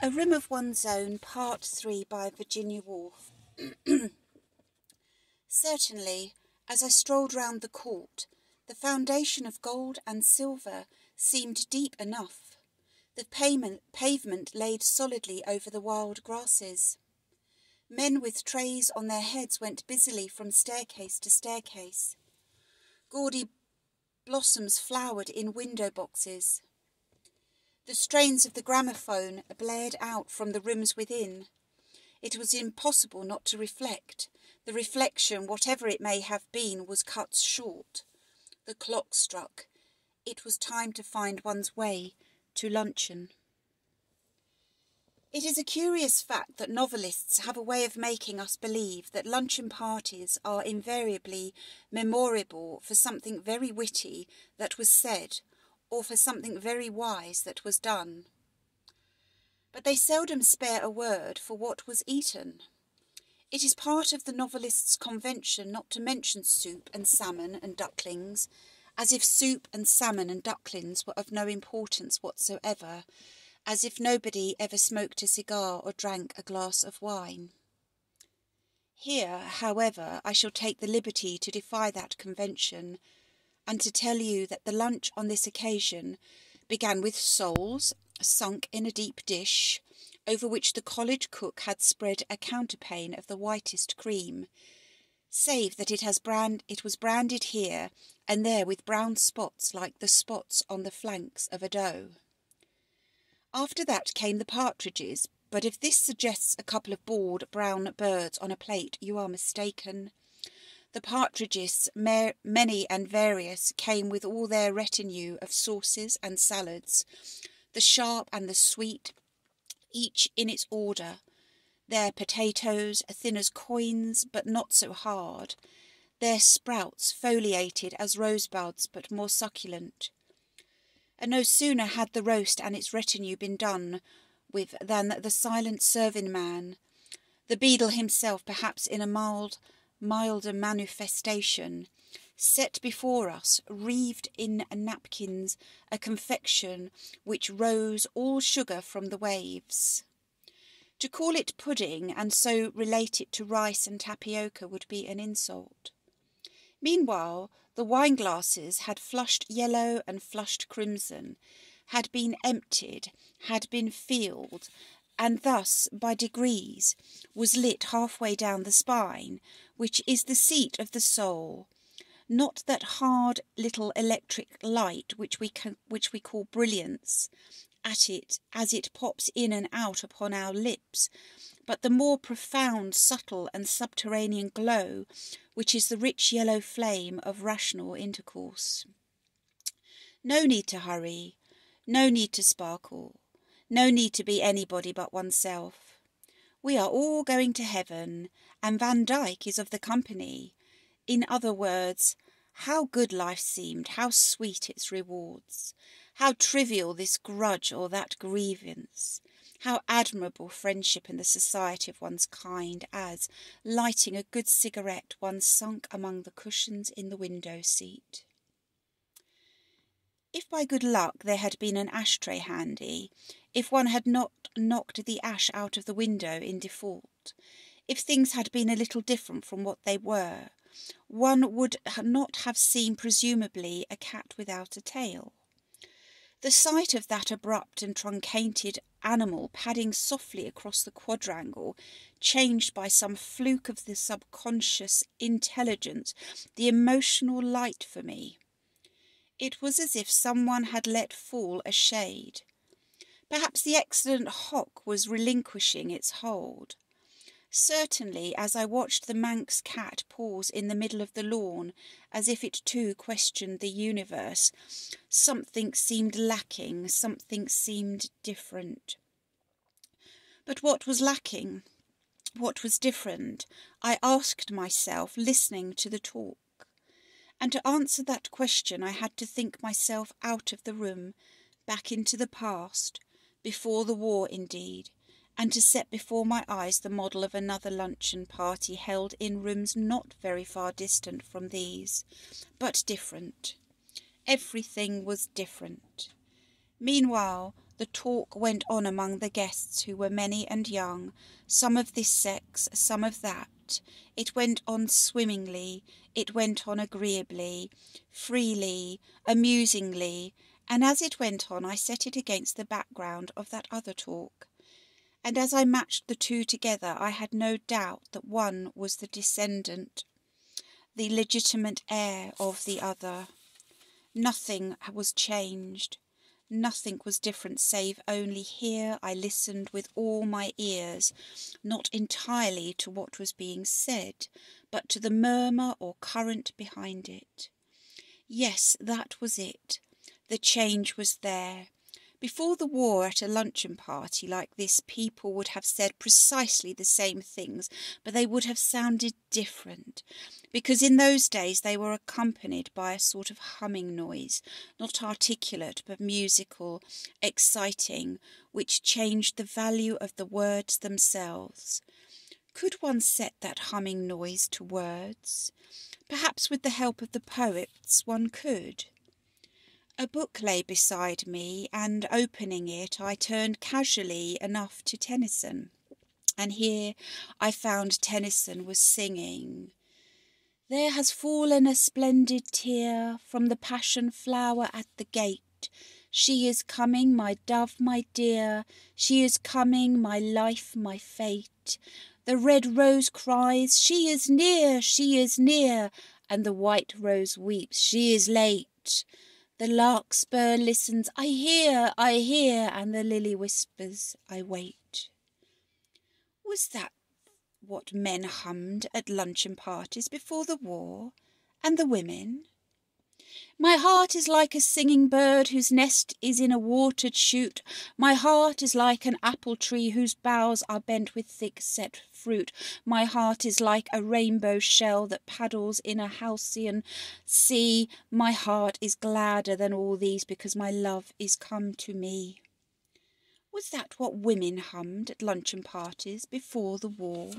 A Room of One's Own, Part 3 by Virginia Woolf. Certainly, as I strolled round the court, the foundation of gold and silver seemed deep enough, the pavement laid solidly over the wild grasses. Men with trays on their heads went busily from staircase to staircase. Gaudy blossoms flowered in window boxes. The strains of the gramophone blared out from the rooms within. It was impossible not to reflect. The reflection, whatever it may have been, was cut short. The clock struck. It was time to find one's way to luncheon. It is a curious fact that novelists have a way of making us believe that luncheon parties are invariably memorable for something very witty that was said, or for something very wise that was done. But they seldom spare a word for what was eaten. It is part of the novelist's convention not to mention soup and salmon and ducklings, as if soup and salmon and ducklings were of no importance whatsoever, as if nobody ever smoked a cigar or drank a glass of wine. Here, however, I shall take the liberty to defy that convention, and to tell you that the lunch on this occasion began with soles sunk in a deep dish, over which the college cook had spread a counterpane of the whitest cream, save that it was branded here and there with brown spots like the spots on the flanks of a doe. After that came the partridges, but if this suggests a couple of bored brown birds on a plate, you are mistaken. The partridges, many and various, came with all their retinue of sauces and salads, the sharp and the sweet, each in its order, their potatoes, thin as coins, but not so hard, their sprouts foliated as rosebuds, but more succulent. And no sooner had the roast and its retinue been done with than the silent serving-man, the beadle himself perhaps in a milder manifestation, set before us, wreathed in napkins, a confection which rose all sugar from the waves. To call it pudding and so relate it to rice and tapioca would be an insult. Meanwhile, the wine-glasses had flushed yellow and flushed crimson, had been emptied, had been filled, and thus, by degrees, was lit halfway down the spine, which is the seat of the soul, not that hard little electric light which we call brilliance at it as it pops in and out upon our lips, but the more profound, subtle and subterranean glow, which is the rich yellow flame of rational intercourse. No need to hurry, no need to sparkle, no need to be anybody but oneself. We are all going to heaven, and Van Dyck is of the company. In other words, how good life seemed, how sweet its rewards, how trivial this grudge or that grievance, how admirable friendship and the society of one's kind as, lighting a good cigarette, one sunk among the cushions in the window-seat. If by good luck there had been an ashtray handy, if one had not knocked the ash out of the window in default, if things had been a little different from what they were, one would not have seen presumably a cat without a tail. The sight of that abrupt and truncated animal padding softly across the quadrangle changed by some fluke of the subconscious intelligence the emotional light for me. It was as if someone had let fall a shade. Perhaps the excellent hock was relinquishing its hold. Certainly, as I watched the Manx cat pause in the middle of the lawn, as if it too questioned the universe, something seemed lacking, something seemed different. But what was lacking? What was different? I asked myself, listening to the talk. And to answer that question I had to think myself out of the room, back into the past, before the war indeed, and to set before my eyes the model of another luncheon party held in rooms not very far distant from these, but different. Everything was different. Meanwhile, The talk went on among the guests, who were many and young, some of this sex, some of that. It went on swimmingly, it went on agreeably, freely, amusingly, and as it went on I set it against the background of that other talk. And as I matched the two together, I had no doubt that one was the descendant, the legitimate heir of the other. Nothing was changed. Nothing was different, save only here I listened with all my ears, not entirely to what was being said, but to the murmur or current behind it. Yes, that was it. The change was there. Before the war, at a luncheon party like this, people would have said precisely the same things, but they would have sounded different, because in those days they were accompanied by a sort of humming noise, not articulate but musical, exciting, which changed the value of the words themselves. Could one set that humming noise to words? Perhaps with the help of the poets one could. A book lay beside me, and opening it, I turned casually enough to Tennyson. And here I found Tennyson was singing, "There has fallen a splendid tear from the passion flower at the gate. She is coming, my dove, my dear. She is coming, my life, my fate. The red rose cries, she is near, she is near. And the white rose weeps, she is late. The larkspur listens, I hear, and the lily whispers, I wait." Was that what men hummed at luncheon parties before the war? And the women? "My heart is like a singing bird whose nest is in a watered shoot. My heart is like an apple tree whose boughs are bent with thick-set fruit. My heart is like a rainbow shell that paddles in a halcyon sea. My heart is gladder than all these because my love is come to me." Was that what women hummed at luncheon parties before the war?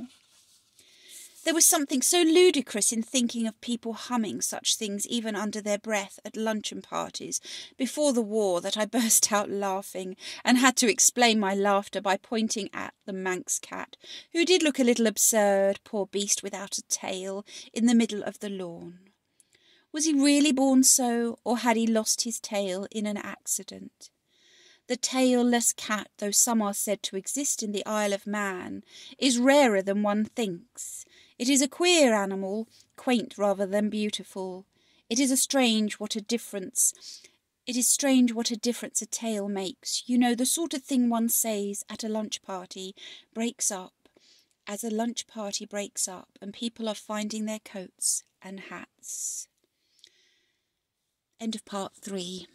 There was something so ludicrous in thinking of people humming such things even under their breath at luncheon parties before the war that I burst out laughing, and had to explain my laughter by pointing at the Manx cat, who did look a little absurd, poor beast without a tail, in the middle of the lawn. Was he really born so, or had he lost his tail in an accident? The tailless cat, though some are said to exist in the Isle of Man, is rarer than one thinks. It is a queer animal, quaint rather than beautiful. It is strange what a difference a tail makes. You know, the sort of thing one says at a lunch party breaks up, as a lunch party breaks up, and people are finding their coats and hats. End of part 3.